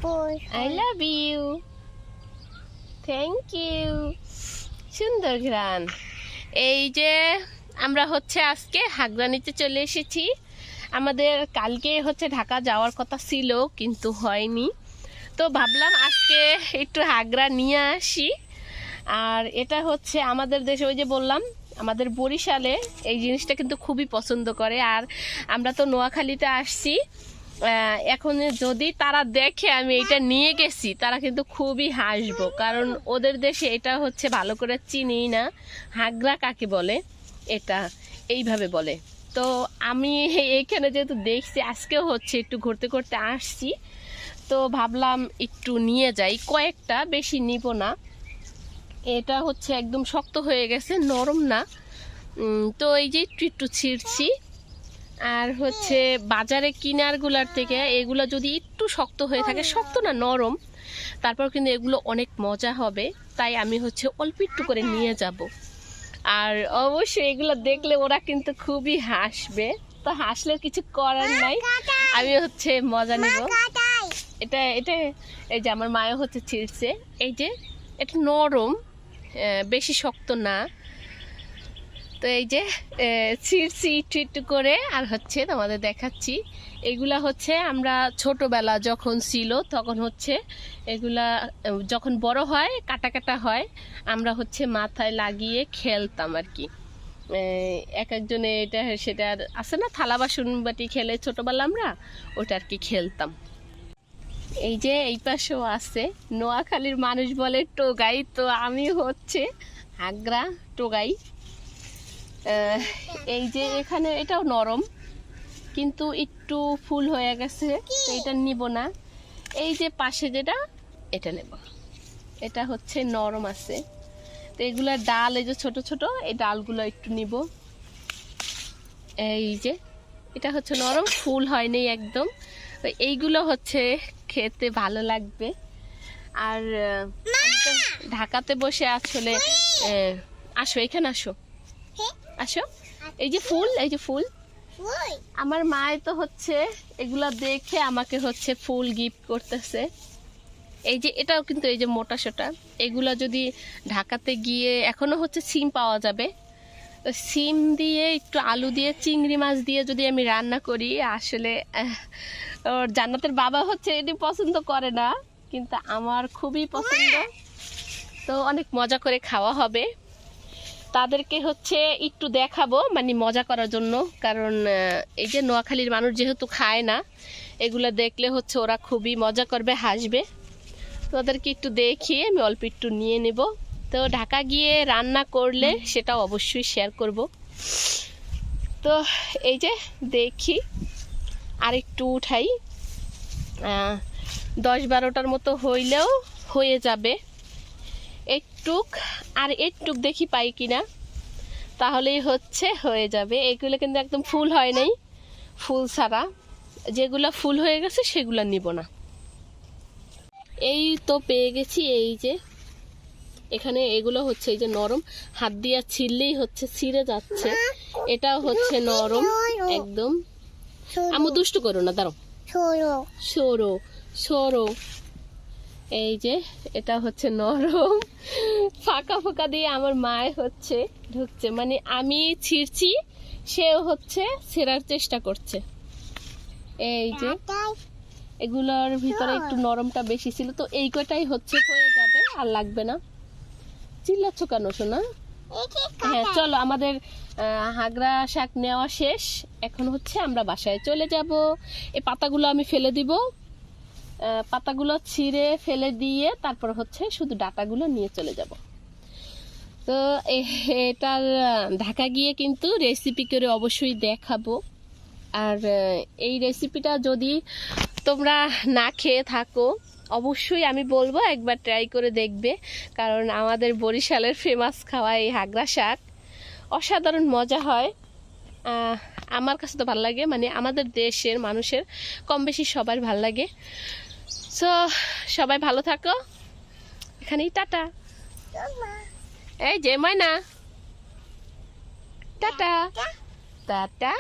I love you, thank you. সুন্দর ঘ্রাণ। এই যে আমরা হচ্ছে আজকে হাগরা নিতে চলে এসেছি। আমাদের কালকে হচ্ছে ঢাকা যাওয়ার কথা ছিল কিন্তু হয়নি, তো ভাবলাম আজকে একটু হাগরা নিয়ে আসি। আর এটা হচ্ছে আমাদের দেশে, ওই যে বললাম আমাদের বরিশালে এই জিনিসটা কিন্তু খুবই পছন্দ করে। আর আমরা তো নোয়াখালীতে আসছি, এখন যদি তারা দেখে আমি এটা নিয়ে গেছি তারা কিন্তু খুবই হাসবো, কারণ ওদের দেশে এটা হচ্ছে ভালো করে চিনি না হাগরা কাকে বলে, এটা এইভাবে বলে। তো আমি এইখানে যেহেতু দেখছি আজকেও হচ্ছে একটু ঘুরতে ঘুরতে আসছি, তো ভাবলাম একটু নিয়ে যাই, কয়েকটা, বেশি নিব না। এটা হচ্ছে একদম শক্ত হয়ে গেছে, নরম না। তো এই যে একটু একটু ছিঁড়ছি। আর হচ্ছে বাজারে কিনারগুলার থেকে এগুলো যদি একটু শক্ত হয়ে থাকে, শক্ত না নরম, তারপর কিন্তু এগুলো অনেক মজা হবে। তাই আমি হচ্ছে অল্প একটু করে নিয়ে যাব। আর অবশ্যই এগুলো দেখলে ওরা কিন্তু খুবই হাসবে, তো হাসলে কিছু করার নাই, আমি হচ্ছে মজা নিব। এটা এটা এই যে আমার মায়ও হচ্ছে ছিঁড়ছে, এই যে এটা নরম, বেশি শক্ত না। তো এই যে ছিঁড়ছি একটু একটু করে, আর হচ্ছে তোমাদের দেখাচ্ছি। এগুলা হচ্ছে আমরা ছোটবেলা যখন ছিল তখন হচ্ছে এগুলা যখন বড় হয় কাটা কাটা হয়, আমরা হচ্ছে মাথায় লাগিয়ে খেলতাম আর কি। এক একজনে এটা সেটা আছে না, থালা বাসন বাটি খেলে ছোটবেলা আমরা ওটা আর কি খেলতাম। এই যে এই পাশেও আছে, নোয়াখালীর মানুষ বলে টোগাই, তো আমি হচ্ছে হাগরা টোগাই। এই যে এখানে এটাও নরম কিন্তু একটু ফুল হয়ে গেছে, তো এটা নিব না। এই যে পাশে যেটা, এটা নেব, এটা হচ্ছে নরম আছে। তো এগুলার ডাল, এই যে ছোট ছোট এই ডালগুলো একটু নিব। এই যে এটা হচ্ছে নরম, ফুল হয়নি একদম, এইগুলো হচ্ছে খেতে ভালো লাগবে। আর আমি তো ঢাকাতে বসে আসলে, আসো এখানে আসো, আসো। এই যে ফুল, এই যে ফুল, আমার মায় তো হচ্ছে এগুলা দেখে আমাকে হচ্ছে ফুল গিফট করতেছে। এই যে এটাও কিন্তু এই যে মোটা সোটা, এগুলা যদি ঢাকাতে গিয়ে এখনো হচ্ছে সিম পাওয়া যাবে, তো সিম দিয়ে একটু আলু দিয়ে চিংড়ি মাছ দিয়ে যদি আমি রান্না করি, আসলে ওর জান্নাতের বাবা হচ্ছে এটি পছন্দ করে না, কিন্তু আমার খুবই পছন্দ, তো অনেক মজা করে খাওয়া হবে। তাদেরকে হচ্ছে একটু দেখাবো, মানে মজা করার জন্য, কারণ এই যে নোয়াখালীর মানুষ যেহেতু খায় না, এগুলো দেখলে হচ্ছে ওরা খুবই মজা করবে, হাসবে। তো ওদেরকে একটু দেখিয়ে আমি অল্প একটু নিয়ে নেব। তো ঢাকা গিয়ে রান্না করলে সেটা অবশ্যই শেয়ার করব। তো এই যে দেখি আর একটু উঠাই, 10-12টার মতো হইলেও হয়ে যাবে। একটুক আর একটুক দেখি পাই কিনা, তাহলেই হচ্ছে হয়ে যাবে। এগুলো কিন্তু একদম ফুল হয় নাই, ফুল ছাড়া। যেগুলো ফুল হয়ে গেছে সেগুলো নিব না। এই তো পেয়ে গেছি, এই যে এখানে এগুলো হচ্ছে এই যে নরম, হাত দিয়ে ছিঁড়লেই হচ্ছে ছিঁড়ে যাচ্ছে। এটাও হচ্ছে নরম একদম। আমি দুষ্টু করো না, দাঁড়াও, সরো সরো। এই যে এটা হচ্ছে নরম, ফাঁকা ফাঁকা দিয়ে আমার মায় হচ্ছে ঢুকছে, মানে আমি ছিঁড়ছি, সেও হচ্ছে ছেঁড়ার চেষ্টা করছে। এই যে এগুলোর ভিতরে একটু নরমটা বেশি ছিল, তো এই কয়টাই হচ্ছে হয়ে যাবে, আর লাগবে না। চিল্লাচ্ছ কেন শোনা? হ্যাঁ চলো, আমাদের হাগরা শাক নেওয়া শেষ, এখন হচ্ছে আমরা বাসায় চলে যাব। এই পাতাগুলো আমি ফেলে দিব, পাতাগুলো ছিঁড়ে ফেলে দিয়ে তারপর হচ্ছে শুধু ডাটাগুলো নিয়ে চলে যাব। তো এটার ঢাকা গিয়ে কিন্তু রেসিপি করে অবশ্যই দেখাবো। আর এই রেসিপিটা যদি তোমরা না খেয়ে থাকো, অবশ্যই আমি বলবো একবার ট্রাই করে দেখবে, কারণ আমাদের বরিশালের ফেমাস খাওয়া এই হাগরা শাক অসাধারণ মজা হয়। আমার কাছে তো ভালো লাগে, মানে আমাদের দেশের মানুষের কম বেশি সবার ভালো লাগে। সো সবাই ভালো থাকো, এখানেই টাটা। এই যে ময়না, টাটা টাটা।